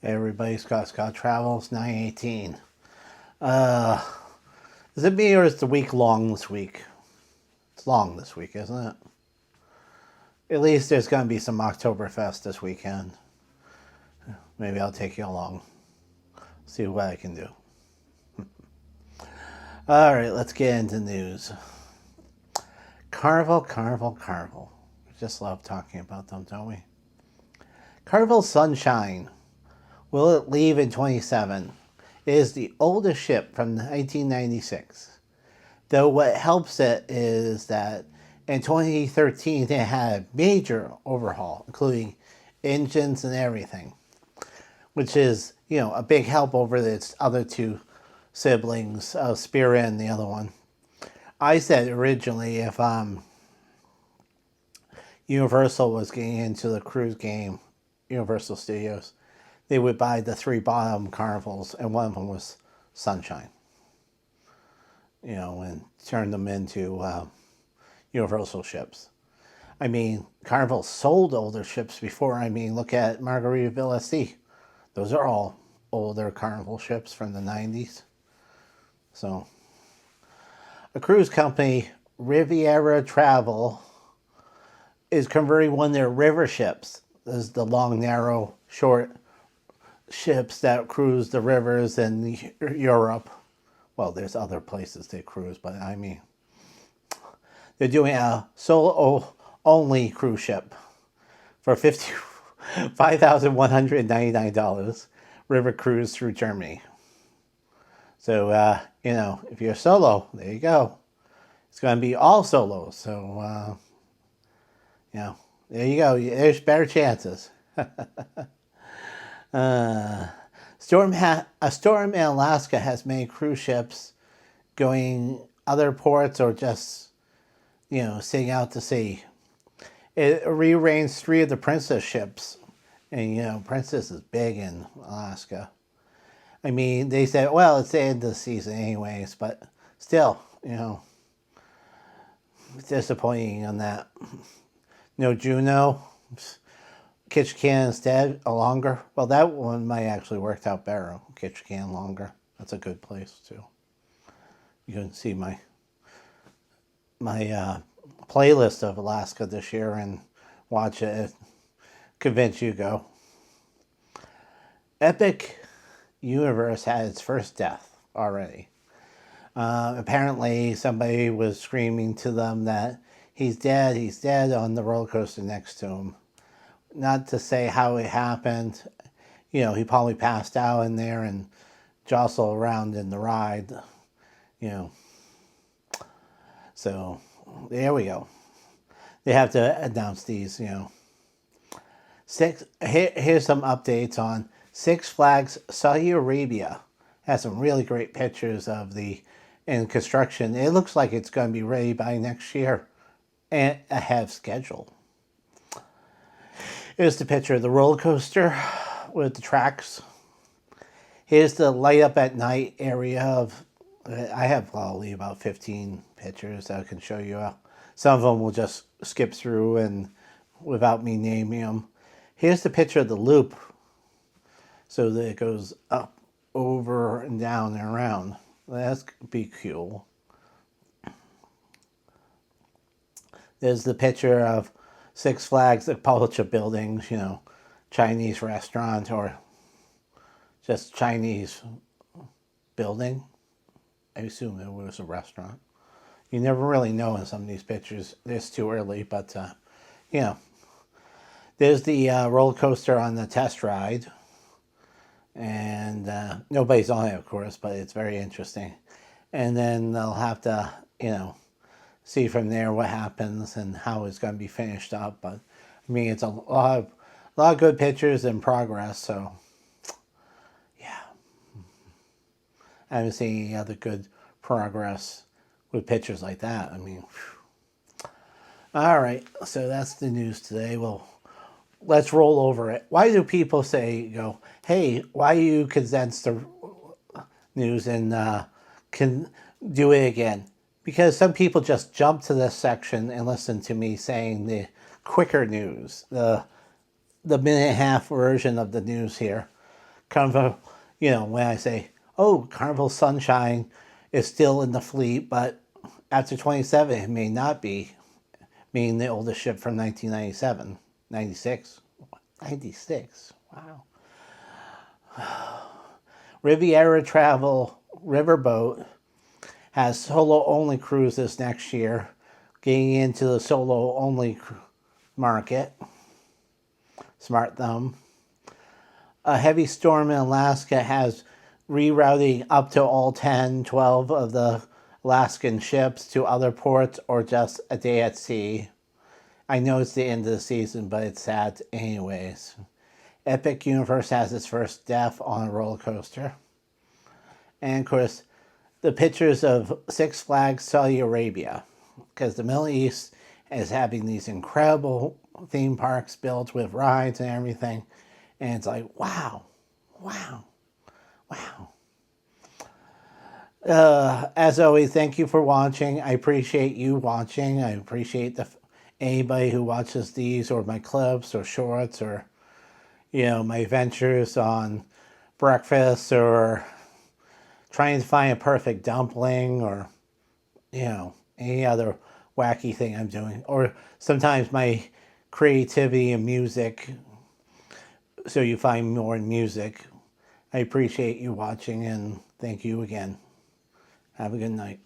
Hey everybody, Scott Travels 918. Is it me or is the week long this week? It's long this week, isn't it? At least there's going to be some Oktoberfest this weekend. Maybe I'll take you along. See what I can do. Alright, let's get into news. Carnival. We just love talking about them, don't we? Carnival Sunshine. Will it leave in 27? It is the oldest ship from 1996. Though what helps it is that in 2013 they had a major overhaul, including engines and everything, which is, a big help over its other two siblings, Spirit and the other one. I said originally if Universal was getting into the cruise game, Universal Studios, they would buy the three bottom Carnivals, and one of them was Sunshine. And turn them into Universal ships. I mean, Carnival sold older ships before. Look at Margaritaville SC. Those are all older Carnival ships from the 90s. So, a cruise company, Riviera Travel, is converting one of their river ships. This is the long, narrow, short ships that cruise the rivers in Europe. Well, there's other places they cruise, but they're doing a solo-only cruise ship for $5,199 river cruise through Germany. So, if you're solo, there you go. It's going to be all solos. So, there you go. There's better chances. A storm in Alaska has made cruise ships going other ports or just, sitting out to sea. It rearranged three of the Princess ships. And, Princess is big in Alaska. They said, well, it's the end of the season anyways, but still, disappointing on that. No Juno. Ketchikan instead, a longer. Well, that one might actually work out better. Ketchikan longer. That's a good place too. You can see my playlist of Alaska this year and watch it. Convince you go. Epic Universe had its first death already. Apparently, somebody was screaming to them that he's dead on the roller coaster next to him. Not to say how it happened. He probably passed out in there and jostled around in the ride. So, there we go. They have to announce these, Here's some updates on Six Flags Saudi Arabia. Has some really great pictures of in construction. It looks like it's going to be ready by next year and ahead of schedule. Here's the picture of the roller coaster with the tracks. Here's the light up at night area of, I have probably about 15 pictures that I can show you. Some of them will just skip through and without me naming them. Here's the picture of the loop. So that it goes up, over, and down and around. That's be cool. There's the picture of Six Flags, a bunch of buildings, Chinese restaurant or just Chinese building. I assume it was a restaurant. You never really know in some of these pictures. It's too early, but, There's the roller coaster on the test ride. And nobody's on it, of course, but it's very interesting. And then they'll have to, see from there what happens and how it's going to be finished up. But it's a lot of good pictures in progress. So yeah, I haven't seen any other good progress with pictures like that. All right. So that's the news today. Well, let's roll over it. Why do people hey, why you condense the news and can do it again? Because some people just jump to this section and listen to me saying the quicker news, the minute and a half version of the news here. Carnival, when I say, oh, Carnival Sunshine is still in the fleet, but after 27, it may not be, being the oldest ship from 1997, 96. 96, wow. Riviera Travel Riverboat has solo-only cruises next year, getting into the solo-only market. Smart thumb. A heavy storm in Alaska has rerouting up to all 10, 12 of the Alaskan ships to other ports or just a day at sea. I know it's the end of the season, but it's sad anyways. Epic Universe has its first death on a roller coaster. And of course, the pictures of Six Flags Saudi Arabia, because the Middle East is having these incredible theme parks built with rides and everything. And it's like, wow, wow, wow. As always, thank you for watching. I appreciate you watching. I appreciate anybody who watches these or my clips or shorts or, my ventures on breakfast or trying to find a perfect dumpling or, any other wacky thing I'm doing. Or sometimes my creativity and music, so you find more in music. I appreciate you watching and thank you again. Have a good night.